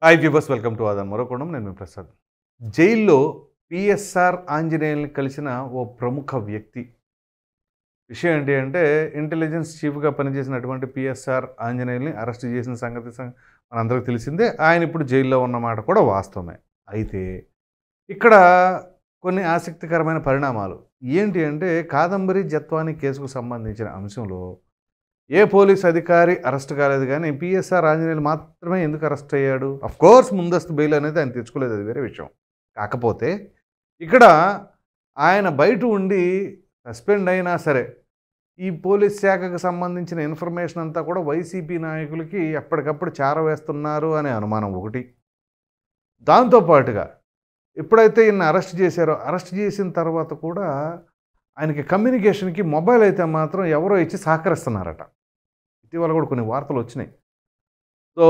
Hi viewers, welcome to Aadan మరోకోణం. నేను మీ ప్రసాద్. జైల్లో పిఎస్ఆర్ ఆంజనేయుల్ని కలిసిన ఓ ప్రముఖ వ్యక్తి. విషయం ఏంటి అంటే, ఇంటెలిజెన్స్ చీఫ్గా పనిచేసినటువంటి పిఎస్ఆర్ ఆంజనేయుల్ని అరెస్ట్ చేసిన సంగతి మనందరికీ తెలిసిందే. ఆయన ఇప్పుడు జైల్లో ఉన్నమాట కూడా వాస్తవమే. అయితే ఇక్కడ కొన్ని ఆసక్తికరమైన పరిణామాలు ఏంటి అంటే, కాదంబరి జత్వాని కేసుకు సంబంధించిన అంశంలో ఏ పోలీస్ అధికారి అరెస్ట్ కాలేదు, కానీ పిఎస్ఆర్ ఆంజనేయులు మాత్రమే ఎందుకు అరెస్ట్ అయ్యాడు? అఫ్కోర్స్ ముందస్తు బెయిల్ అనేది ఆయన తెచ్చుకోలేదు, అది వేరే విషయం. కాకపోతే ఇక్కడ ఆయన బయట ఉండి సస్పెండ్ అయినా సరే ఈ పోలీస్ శాఖకు సంబంధించిన ఇన్ఫర్మేషన్ అంతా కూడా వైసీపీ నాయకులకి ఎప్పటికప్పుడు చేరవేస్తున్నారు అనే అనుమానం ఒకటి. దాంతోపాటుగా ఎప్పుడైతే ఈయన అరెస్ట్ చేశారో, అరెస్ట్ చేసిన తర్వాత కూడా ఆయనకి కమ్యూనికేషన్కి మొబైల్ అయితే మాత్రం ఎవరో ఇచ్చి సహకరిస్తున్నారట. ఇటీవల కూడా కొన్ని వార్తలు వచ్చినాయి. సో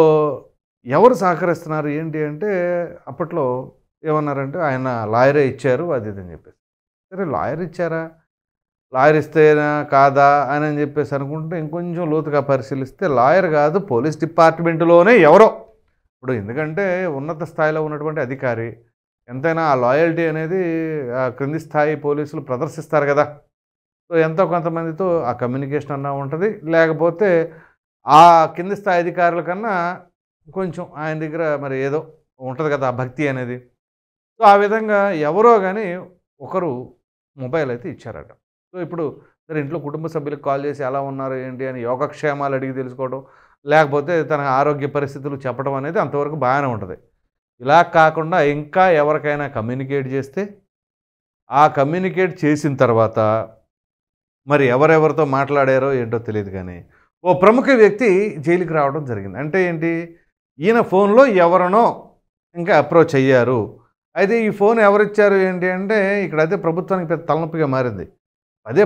ఎవరు సహకరిస్తున్నారు ఏంటి అంటే, అప్పట్లో ఏమన్నారంటే ఆయన లాయరే ఇచ్చారు అది ఇది అని చెప్పేసి. సరే, లాయర్ ఇచ్చారా, లాయర్ ఇస్తేనా కాదా అని చెప్పేసి అనుకుంటే ఇంకొంచెం లోతుగా పరిశీలిస్తే లాయర్ కాదు, పోలీస్ డిపార్ట్మెంటులోనే ఎవరో. ఇప్పుడు ఎందుకంటే ఉన్నత స్థాయిలో ఉన్నటువంటి అధికారి ఎంతైనా ఆ లాయల్టీ అనేది క్రింది స్థాయి పోలీసులు ప్రదర్శిస్తారు కదా. సో ఎంతో కొంతమందితో ఆ కమ్యూనికేషన్ అన్నా ఉంటుంది, లేకపోతే ఆ కింది స్థాయి అధికారుల కన్నా కొంచెం ఆయన దగ్గర మరి ఏదో ఉంటుంది కదా ఆ భక్తి అనేది. సో ఆ విధంగా ఎవరో కానీ ఒకరు మొబైల్ అయితే ఇచ్చారట. సో ఇప్పుడు సరే, ఇంట్లో కుటుంబ సభ్యులకు కాల్ చేసి ఎలా ఉన్నారు ఏంటి అని యోగక్షేమాలు అడిగి తెలుసుకోవడం, లేకపోతే తన ఆరోగ్య పరిస్థితులు చెప్పడం అనేది అంతవరకు బాగానే ఉంటుంది. ఇలా కాకుండా ఇంకా ఎవరికైనా కమ్యూనికేట్ చేస్తే ఆ కమ్యూనికేట్ చేసిన తర్వాత మరి ఎవరెవరితో మాట్లాడారో ఏంటో తెలియదు, కానీ ఓ ప్రముఖ వ్యక్తి జైలుకి రావడం జరిగింది. అంటే ఏంటి, ఈయన ఫోన్లో ఎవరినో ఇంకా అప్రోచ్ అయ్యారు. అయితే ఈ ఫోన్ ఎవరిచ్చారు ఏంటి అంటే, ఇక్కడైతే ప్రభుత్వానికి పెద్ద తలనొప్పిగా మారింది.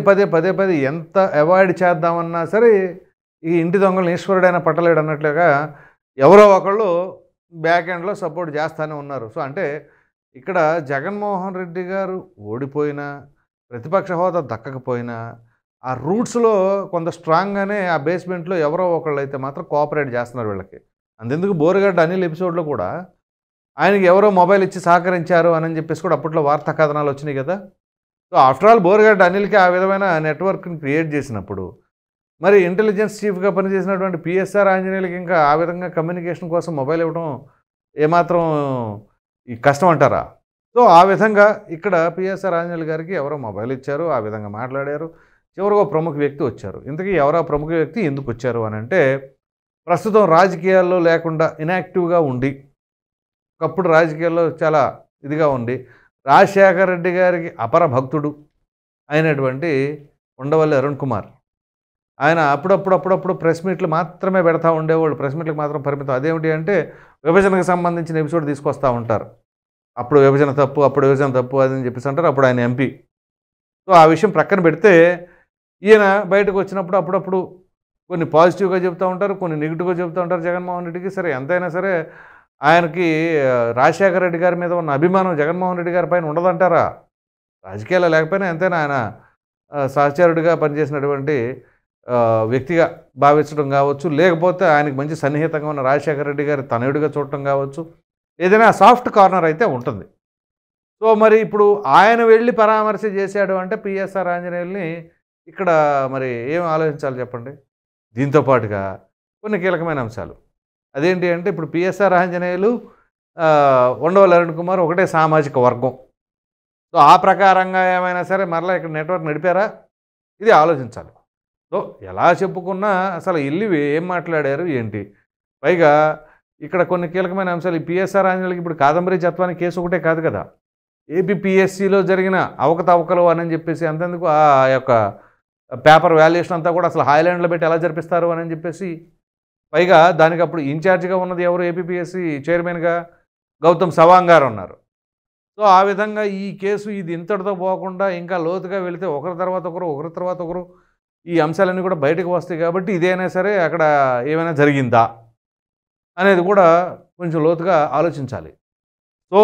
పదే పదే ఎంత అవాయిడ్ చేద్దామన్నా సరే ఈ ఇంటి దొంగలు ఈశ్వరుడైనా పట్టలేడు అన్నట్లుగా ఎవరో ఒకళ్ళు బ్యాక్ ఎండ్లో సపోర్ట్ చేస్తూనే ఉన్నారు. సో అంటే ఇక్కడ జగన్మోహన్ రెడ్డి గారు ఓడిపోయినా, ప్రతిపక్ష హోదా దక్కకపోయినా, ఆ రూట్స్లో కొంత స్ట్రాంగ్గానే ఆ బేస్మెంట్లో ఎవరో ఒకళ్ళు అయితే మాత్రం కోఆపరేట్ చేస్తున్నారు వీళ్ళకి. అంతెందుకు బోరుగడ్డ అనిల్ ఎపిసోడ్లో కూడా ఆయనకి ఎవరో మొబైల్ ఇచ్చి సహకరించారు అని చెప్పేసి కూడా అప్పట్లో వార్తా కథనాలు వచ్చినాయి కదా. సో ఆఫ్టర్ ఆల్ బోరుగడ్డ అనిల్కి ఆ విధమైన నెట్వర్క్ని క్రియేట్ చేసినప్పుడు మరి ఇంటెలిజెన్స్ చీఫ్గా పనిచేసినటువంటి పిఎస్ఆర్ ఆంజనేయులకి ఇంకా ఆ విధంగా కమ్యూనికేషన్ కోసం మొబైల్ ఇవ్వడం ఏమాత్రం ఈ కష్టం అంటారా? సో ఆ విధంగా ఇక్కడ పిఎస్ఆర్ ఆంజనేయులు గారికి ఎవరో మొబైల్ ఇచ్చారు, ఆ విధంగా మాట్లాడారు. చివరిగా ప్రముఖ వ్యక్తి వచ్చారు. ఇంతకీ ఎవరో ప్రముఖ వ్యక్తి ఎందుకు వచ్చారు అని అంటే, ప్రస్తుతం రాజకీయాల్లో లేకుండా ఇన్యాక్టివ్గా ఉండి, ఒకప్పుడు రాజకీయాల్లో చాలా ఇదిగా ఉండి రాజశేఖర రెడ్డి గారికి అపర భక్తుడు అయినటువంటి ఉండవల్లి అరుణ్ కుమార్, ఆయన అప్పుడప్పుడు ప్రెస్ మీట్లు మాత్రమే పెడతా ఉండేవాళ్ళు. ప్రెస్ మీట్లకు మాత్రం పరిమితం. అదేమిటి అంటే, విభజనకు సంబంధించిన ఎపిసోడ్ తీసుకొస్తూ ఉంటారు. అప్పుడు విభజన తప్పు అని చెప్పేసి అంటారు. అప్పుడు ఆయన ఎంపీ. సో ఆ విషయం ప్రక్కన పెడితే, ఈయన బయటకు వచ్చినప్పుడు అప్పుడప్పుడు కొన్ని పాజిటివ్గా చెప్తూ ఉంటారు, కొన్ని నెగిటివ్గా చెప్తూ ఉంటారు జగన్మోహన్ రెడ్డికి. సరే, ఎంతైనా సరే ఆయనకి రాజశేఖర రెడ్డి గారి మీద ఉన్న అభిమానం జగన్మోహన్ రెడ్డి గారి పైన ఉండదంటారా? రాజకీయాల్లో లేకపోయినా ఎంతైనా ఆయన సహచరుడిగా పనిచేసినటువంటి వ్యక్తిగా భావించడం కావచ్చు, లేకపోతే ఆయనకు మంచి సన్నిహితంగా ఉన్న రాజశేఖర రెడ్డి గారి తనయుడిగా చూడటం కావచ్చు, ఏదైనా సాఫ్ట్ కార్నర్ అయితే ఉంటుంది. సో మరి ఇప్పుడు ఆయన వెళ్ళి పరామర్శ చేశాడు అంటే పిఎస్ఆర్ ఆంజనేయుల్ని ఇక్కడ మరి ఏం ఆలోచించాలి చెప్పండి. దీంతో పాటుగా కొన్ని కీలకమైన అంశాలు. అదేంటి అంటే, ఇప్పుడు పిఎస్ఆర్ ఆంజనేయులు, ఉండవల్లి అరుణ్ కుమార్ ఒకటే సామాజిక వర్గం. సో ఆ ప్రకారంగా ఏమైనా సరే మరలా ఇక్కడ నెట్వర్క్ నడిపారా, ఇది ఆలోచించాలి. సో ఎలా చెప్పుకున్నా అసలు ఇల్లు ఏం మాట్లాడారు ఏంటి? పైగా ఇక్కడ కొన్ని కీలకమైన అంశాలు. ఈ పిఎస్ఆర్ ఆంజనేయులకి ఇప్పుడు కాదంబరి జత్వాని కేసు ఒకటే కాదు కదా, ఏపీపీఎస్సీలో జరిగిన అవకతవకలు అని చెప్పేసి, అంతెందుకు ఆ యొక్క పేపర్ వాల్యుయేషన్ అంతా కూడా అసలు హాయ్లాండ్లో పెట్టి ఎలా జరిపిస్తారు అని చెప్పేసి, పైగా దానికి అప్పుడు ఇన్ఛార్జిగా ఉన్నది ఎవరు, ఏపీపీఎస్సీ చైర్మన్గా గౌతమ్ సవాంగ్ గారు ఉన్నారు. సో ఆ విధంగా ఈ కేసు ఇది ఇంతటితో పోకుండా ఇంకా లోతుగా వెళితే ఒకరి తర్వాత ఒకరు ఈ అంశాలన్నీ కూడా బయటకు వస్తాయి. కాబట్టి ఇదైనా సరే అక్కడ ఏమైనా జరిగిందా అనేది కూడా కొంచెం లోతుగా ఆలోచించాలి. సో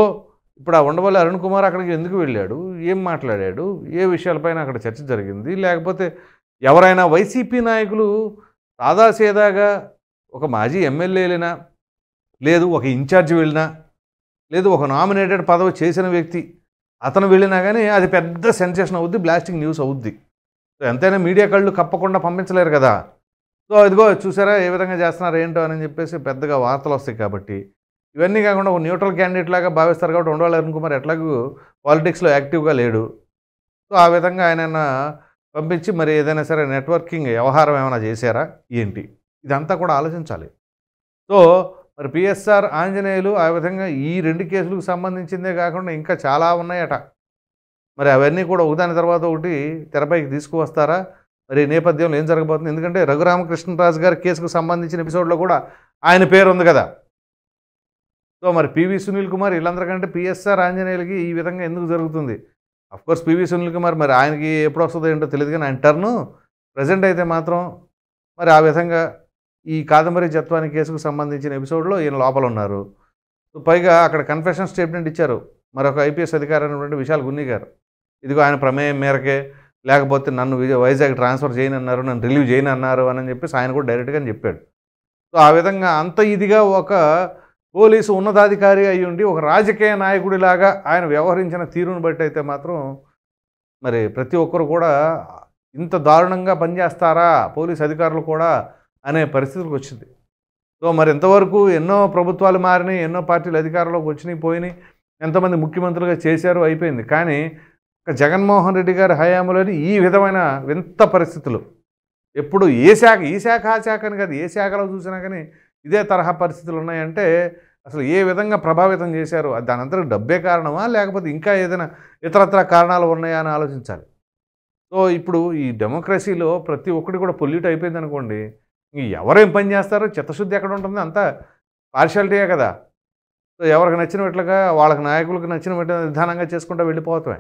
ఇప్పుడు ఆ ఉండవల్లి అరుణ్ కుమార్ అక్కడికి ఎందుకు వెళ్ళాడు, ఏం మాట్లాడాడు, ఏ విషయాలపైన అక్కడ చర్చ జరిగింది, లేకపోతే ఎవరైనా వైసీపీ నాయకులు సాదాసీదాగా ఒక మాజీ ఎమ్మెల్యేలైనా లేదు ఒక ఇన్ఛార్జ్ వెళ్ళినా, లేదు ఒక నామినేటెడ్ పదవి చేసిన వ్యక్తి అతను వెళ్ళినా కానీ అది పెద్ద సెన్సేషన్ అవుద్ది, బ్లాస్టింగ్ న్యూస్ అవుద్ది. సో ఎంతైనా మీడియా కళ్ళు కప్పకుండా పంపించలేరు కదా. సో ఇదిగో చూసారా ఏ విధంగా చేస్తున్నారు ఏంటో అని చెప్పేసి పెద్దగా వార్తలు వస్తాయి కాబట్టి, ఇవన్నీ కాకుండా ఒక న్యూట్రల్ క్యాండిడేట్ లాగా భావిస్తారు కాబట్టి ఉండవల్లి అరుణ్ కుమార్ ఎట్లాగూ పాలిటిక్స్లో యాక్టివ్గా లేడు. సో ఆ విధంగా ఆయన పంపించి మరి ఏదైనా సరే నెట్వర్కింగ్ వ్యవహారం ఏమైనా చేశారా ఏంటి, ఇదంతా కూడా ఆలోచించాలి. సో మరి పిఎస్ఆర్ ఆంజనేయులు ఆ విధంగా ఈ 2 కేసులకు సంబంధించిందే కాకుండా ఇంకా చాలా ఉన్నాయట. మరి అవన్నీ కూడా ఒకదాని తర్వాత ఒకటి తెరపైకి తీసుకువస్తారా, మరి ఈ నేపథ్యంలో ఏం జరగబోతుంది? ఎందుకంటే రఘురామకృష్ణరాజు గారి కేసుకు సంబంధించిన ఎపిసోడ్లో కూడా ఆయన పేరు ఉంది కదా. సో మరి పివి సునీల్ కుమార్ వీళ్ళందరికంటే పిఎస్ఆర్ ఆంజనేయులకి ఈ విధంగా ఎందుకు జరుగుతుంది? అఫ్కోర్స్ పివి సునీల్ కుమార్ మరి ఆయనకి ఎప్పుడు వస్తుందో ఏంటో తెలియదు, కానీ ఆయన టర్ను ప్రజెంట్ అయితే మాత్రం మరి ఆ విధంగా ఈ కాదంబరి జత్వాని కేసుకు సంబంధించిన ఎపిసోడ్లో ఈయన లోపల ఉన్నారు. సో పైగా అక్కడ కన్ఫెషన్ స్టేట్మెంట్ ఇచ్చారు మరొక ఐపీఎస్ అధికారి అయినటువంటి విశాల్ గున్ని గారు. ఇదిగో ఆయన ప్రమేయం మేరకే, లేకపోతే నన్ను వైజాగ్ ట్రాన్స్ఫర్ చేయనన్నారు, నన్ను రిలీవ్ చేయనన్నారు అని చెప్పేసి ఆయన కూడా డైరెక్ట్గానే చెప్పాడు. సో ఆ విధంగా అంత ఇదిగా ఒక పోలీసు ఉన్నతాధికారి అయి ఉండి ఒక రాజకీయ నాయకుడిలాగా ఆయన వ్యవహరించిన తీరును బట్టి అయితే మాత్రం మరి ప్రతి ఒక్కరు కూడా ఇంత దారుణంగా పనిచేస్తారా పోలీసు అధికారులు కూడా అనే పరిస్థితులకు వచ్చింది. సో మరి ఇంతవరకు ఎన్నో ప్రభుత్వాలు మారినాయి, ఎన్నో పార్టీలు అధికారంలోకి వచ్చినాయి పోయినాయి, ఎంతోమంది ముఖ్యమంత్రులుగా చేశారు, అయిపోయింది. కానీ జగన్మోహన్ రెడ్డి గారి హయాంలోని ఈ విధమైన వింత పరిస్థితులు ఎప్పుడు ఈ శాఖ ఆ శాఖ అని కాదు, ఏ శాఖలో చూసినా కానీ ఇదే తరహా పరిస్థితులు ఉన్నాయంటే అసలు ఏ విధంగా ప్రభావితం చేశారు? దాని అంతకు డబ్బే కారణమా, లేకపోతే ఇంకా ఏదైనా ఇతరత్ర కారణాలు ఉన్నాయా అని ఆలోచించాలి. సో ఇప్పుడు ఈ డెమోక్రసీలో ప్రతి ఒక్కటి కూడా పొల్యూట్ అయిపోయింది అనుకోండి, ఎవరేం పని చేస్తారో చిత్తశుద్ధి ఎక్కడ ఉంటుంది? అంతా పార్షాలిటీయే కదా. సో ఎవరికి నచ్చినట్లుగా వాళ్ళకి నాయకులకు నచ్చిన విధానంగా చేసుకుంటూ వెళ్ళిపోతామే.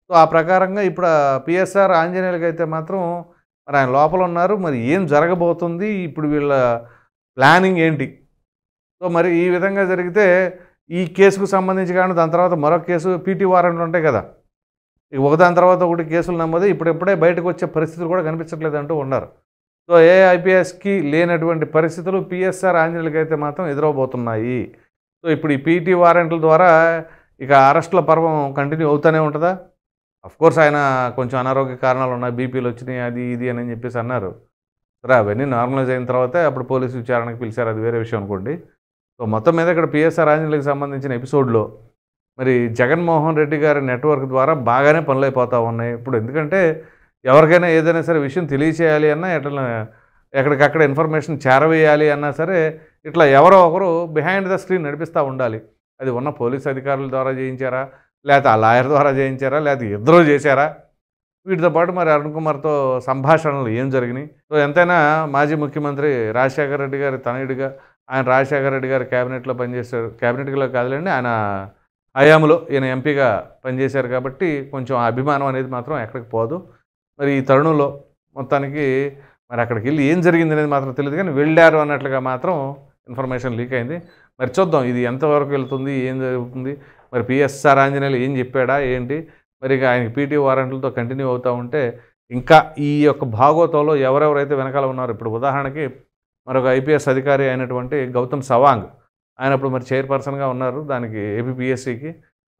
సో ఆ ప్రకారంగా ఇప్పుడు పిఎస్ఆర్ ఆంజనేయులకి అయితే మాత్రం మరి ఆయన లోపల ఉన్నారు. మరి ఏం జరగబోతుంది, ఇప్పుడు వీళ్ళ ప్లానింగ్ ఏంటి? సో మరి ఈ విధంగా జరిగితే ఈ కేసుకు సంబంధించి కానీ దాని తర్వాత మరొక కేసు పీటీ వారెంట్లు ఉంటాయి కదా, ఇక ఒకదాని తర్వాత ఒకటి కేసులు నమ్మది ఇప్పుడెప్పుడే బయటకు వచ్చే పరిస్థితులు కూడా కనిపించట్లేదు అంటూ ఉన్నారు. సో ఏ ఐపీఎస్కి లేనటువంటి పరిస్థితులు పిఎస్ఆర్ ఆంజనేయులకి అయితే మాత్రం ఎదురవబోతున్నాయి. సో ఇప్పుడు ఈ పీటీ వారెంట్ల ద్వారా ఇక అరెస్టుల పర్వం కంటిన్యూ అవుతూనే ఉంటుందా? అఫ్కోర్స్ ఆయన కొంచెం అనారోగ్య కారణాలు ఉన్నాయి, బీపీలు వచ్చినాయి, అది ఇది అని చెప్పేసి అన్నారు. సరే అవన్నీ నార్మలైజ్ అయిన తర్వాతే అప్పుడు పోలీసు విచారణకు పిలిచారు, అది వేరే విషయం అనుకోండి. సో మొత్తం మీద ఇక్కడ పిఎస్ఆర్ ఆంజనేయులకు సంబంధించిన ఎపిసోడ్లో మరి జగన్మోహన్ రెడ్డి గారి నెట్వర్క్ ద్వారా బాగానే పనులు అయిపోతూ ఉన్నాయి. ఇప్పుడు ఎందుకంటే ఎవరికైనా ఏదైనా సరే విషయం తెలియచేయాలి అన్నా, ఎట్లా ఎక్కడికక్కడ ఇన్ఫర్మేషన్ చేరవేయాలి అన్నా సరే ఇట్లా ఎవరో ఒకరు బిహైండ్ ద స్క్రీన్ నడిపిస్తూ ఉండాలి. అది ఉన్న పోలీస్ అధికారుల ద్వారా చేయించారా, లేకపోతే ఆ లాయర్ ద్వారా చేయించారా, లేకపోతే ఇద్దరూ చేశారా? వీటితో పాటు మరి అరుణ్ కుమార్తో సంభాషణలు ఏం జరిగినాయి? సో ఎంతైనా మాజీ ముఖ్యమంత్రి రాజశేఖర రెడ్డి గారి తనయుడిగా ఆయన రాజశేఖర రెడ్డి గారి క్యాబినెట్లో పనిచేశారు. క్యాబినెట్లో కాదులేండి, ఆయన హయాంలో ఈయన ఎంపీగా పనిచేశారు కాబట్టి కొంచెం ఆ అభిమానం అనేది మాత్రం ఎక్కడికి పోదు. మరి ఈ తరుణంలో మొత్తానికి మరి అక్కడికి వెళ్ళి ఏం జరిగింది అనేది మాత్రం తెలియదు, కానీ వెళ్ళారు అన్నట్లుగా మాత్రం ఇన్ఫర్మేషన్ లీక్ అయింది. మరి చూద్దాం ఇది ఎంతవరకు వెళ్తుంది, ఏం జరుగుతుంది, మరి పిఎస్ఆర్ ఆంజనేయులు ఏం చెప్పాడా ఏంటి, మరి ఇక ఆయనకి పీటీ వారెంట్లతో కంటిన్యూ అవుతూ ఉంటే ఇంకా ఈ యొక్క భాగోతంలో ఎవరెవరైతే వెనకాల ఉన్నారో, ఇప్పుడు ఉదాహరణకి మరొక ఐపీఎస్ అధికారి అయినటువంటి గౌతమ్ సవాంగ్, ఆయన ఇప్పుడు మరి చైర్పర్సన్గా ఉన్నారు దానికి ఏపీపీఎస్సీకి.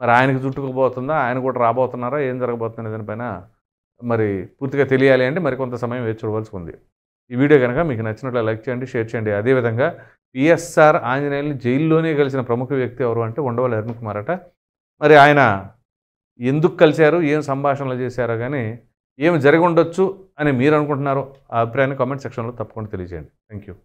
మరి ఆయనకు చుట్టుకుపోతుందా, ఆయన కూడా రాబోతున్నారా, ఏం జరగబోతుంది దానిపైన మరి పూర్తిగా తెలియాలి అంటే మరి కొంత సమయం వేచి చూడవలసి ఉంది. ఈ వీడియో కనుక మీకు నచ్చినట్లు లైక్ చేయండి, షేర్ చేయండి. అదేవిధంగా పిఎస్ఆర్ ఆంజనేయుల్ని జైల్లోనే కలిసిన ప్రముఖ వ్యక్తి ఎవరు అంటే ఉండవల్లి అరుణ్ కుమార్ అట. మరి ఆయన ఎందుకు కలిశారు, ఏం సంభాషణలు చేశారో కానీ ఏమి జరిగి ఉండొచ్చు అని మీరు అనుకుంటున్నారో ఆ అభిప్రాయాన్ని కామెంట్ సెక్షన్లో తప్పకుండా తెలియజేయండి. Thank you.